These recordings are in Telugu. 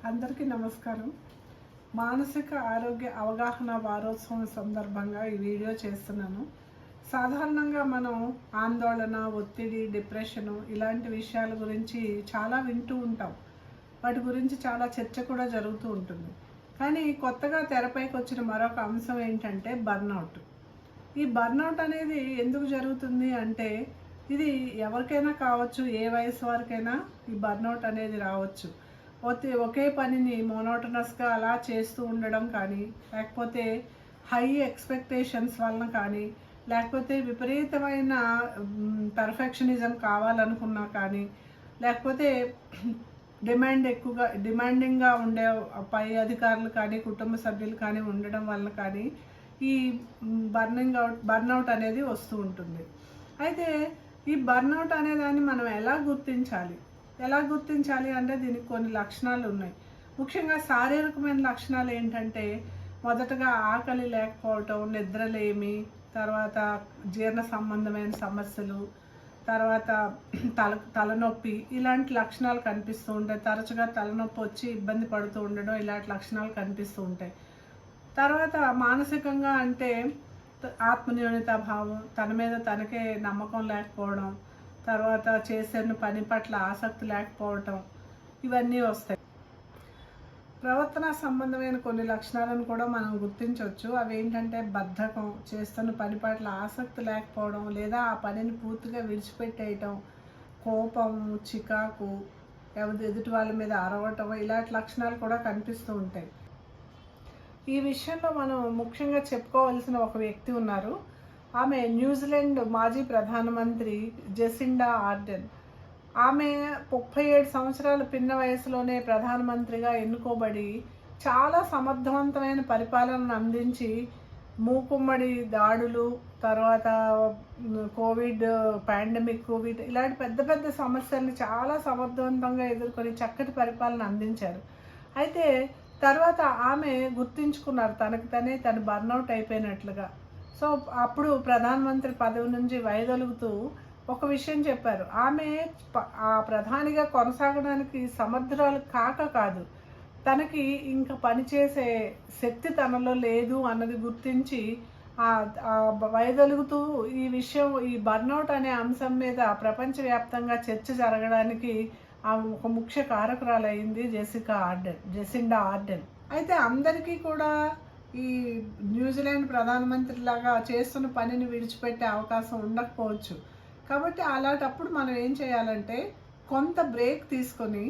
అందరికీ నమస్కారం. మానసిక ఆరోగ్య అవగాహన వారోత్సవం సందర్భంగా ఈ వీడియో చేస్తున్నాను. సాధారణంగా మనం ఆందోళన, ఒత్తిడి, డిప్రెషను ఇలాంటి విషయాల గురించి చాలా వింటూ ఉంటాం. వాటి గురించి చాలా చర్చ కూడా జరుగుతూ ఉంటుంది. కానీ కొత్తగా తెరపైకి వచ్చిన మరొక అంశం ఏంటంటే బర్న్అవుట్. ఈ బర్న్అవుట్ అనేది ఎందుకు జరుగుతుంది అంటే ఇది ఎవరికైనా కావచ్చు, ఏ వయసు వారికైనా ఈ బర్న్అవుట్ అనేది రావచ్చు. ఒకే పనిని మోనోటనస్గా అలా చేస్తూ ఉండడం కానీ, లేకపోతే హై ఎక్స్పెక్టేషన్స్ వలన కానీ, లేకపోతే విపరీతమైన పర్ఫెక్షనిజం కావాలనుకున్నా కానీ, లేకపోతే డిమాండింగ్గా ఉండే పై అధికారులు కానీ, కుటుంబ సభ్యులు కానీ ఉండడం వలన కానీ ఈ బర్న్అవుట్ అనేది వస్తూ ఉంటుంది. అయితే ఈ బర్న్అవుట్ అనే దాన్ని మనం ఎలా గుర్తించాలి అంటే దీనికి కొన్ని లక్షణాలు ఉన్నాయి. ముఖ్యంగా శారీరకమైన లక్షణాలు ఏంటంటే మొదటగా ఆకలి లేకపోవటం, నిద్రలేమి, తర్వాత జీర్ణ సంబంధమైన సమస్యలు, తర్వాత తలనొప్పి ఇలాంటి లక్షణాలు కనిపిస్తూ ఉంటాయి. తరచుగా తలనొప్పి వచ్చి ఇబ్బంది పడుతూ ఉండడం ఇలాంటి లక్షణాలు కనిపిస్తూ ఉంటాయి. తర్వాత మానసికంగా అంటే ఆత్మన్యూనతా భావం, తన మీద తనకే నమ్మకం లేకపోవడం, తర్వాత చేసే పని పట్ల ఆసక్తి లేకపోవటం, ఇవన్నీ వస్తాయి. ప్రవర్తన సంబంధమైన కొన్ని లక్షణాలను కూడా మనం గుర్తించవచ్చు. అవి ఏంటంటే బద్ధకం, చేస్తున్న పని పట్ల ఆసక్తి లేకపోవడం, లేదా ఆ పనిని పూర్తిగా విడిచిపెట్టేయటం, కోపం, చికాకు, ఎదుటి వాళ్ళ మీద అరవటం, ఇలాంటి లక్షణాలు కూడా కనిపిస్తూ ఉంటాయి. ఈ విషయంలో మనం ముఖ్యంగా చెప్పుకోవాల్సిన ఒక వ్యక్తి ఉన్నారు. ఆమె న్యూజిలాండ్ మాజీ ప్రధానమంత్రి జెసిండా ఆర్డెన్. ఆమె 37 సంవత్సరాల పిన్న వయసులోనే ప్రధానమంత్రిగా ఎన్నుకోబడి చాలా సమర్థవంతమైన పరిపాలనను అందించి మూకుమ్మడి దాడులు, తర్వాత కోవిడ్ పాండమిక్, ఇలాంటి పెద్ద పెద్ద సమస్యల్ని చాలా సమర్థవంతంగా ఎదుర్కొని చక్కటి పరిపాలన అందించారు. అయితే తర్వాత ఆమె గుర్తించుకున్నారు తను బర్న్అవుట్ అయిపోయినట్లుగా. సో అప్పుడు ప్రధానమంత్రి పదవి నుంచి వైదొలుగుతూ ఒక విషయం చెప్పారు. ఆమె ఆ ప్రధానిగా కొనసాగడానికి సమర్థురాలు కాదు, తనకి ఇంకా పనిచేసే శక్తి తనలో లేదు అన్నది గుర్తించి వైదొలుగుతూ ఈ బర్న్అవుట్ అనే అంశం మీద ప్రపంచవ్యాప్తంగా చర్చ జరగడానికి ఒక ముఖ్య కారకురాలైంది జెసిండా ఆర్డెన్. అయితే అందరికీ కూడా ఈ న్యూజిలాండ్ ప్రధానమంత్రి లాగా చేస్తున్న పనిని విడిచిపెట్టే అవకాశం ఉండకపోవచ్చు. కాబట్టి అలాంటప్పుడు మనం ఏం చేయాలంటే కొంత బ్రేక్ తీసుకొని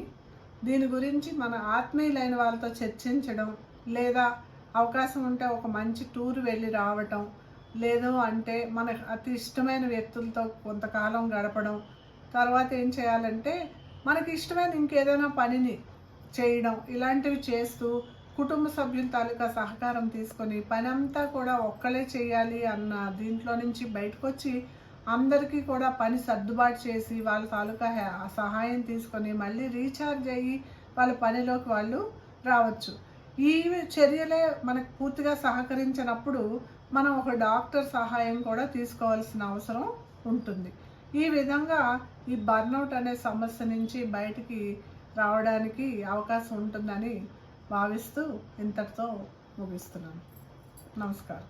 దీని గురించి మన ఆత్మీయులైన వాళ్ళతో చర్చించడం, లేదా అవకాశం ఉంటే ఒక మంచి టూర్ వెళ్ళి రావటం, లేదు అంటే మన అతి ఇష్టమైన వ్యక్తులతో కొంతకాలం గడపడం, తర్వాత ఏం చేయాలంటే మనకి ఇష్టమైన ఇంకేదైనా పనిని చేయడం, ఇలాంటివి చేస్తూ కుటుంబ సభ్యుల తాలూకా సహకారం తీసుకొని పని అంతా కూడా ఒక్కలే చేయాలి అన్న దీంట్లో నుంచి బయటకు వచ్చి అందరికీ కూడా పని సర్దుబాటు చేసి వాళ్ళ తాలూకా సహాయం తీసుకొని మళ్ళీ రీఛార్జ్ అయ్యి వాళ్ళ పనిలోకి వాళ్ళు రావచ్చు. ఈ చర్యలే మనకు పూర్తిగా సహకరించినప్పుడు మనం ఒక డాక్టర్ సహాయం కూడా తీసుకోవాల్సిన అవసరం ఉంటుంది. ఈ విధంగా ఈ బర్న్అవుట్ అనే సమస్య నుంచి బయటికి రావడానికి అవకాశం ఉంటుందని భావిస్తూ ఇంతటితో ముగిస్తున్నాను. నమస్కారం.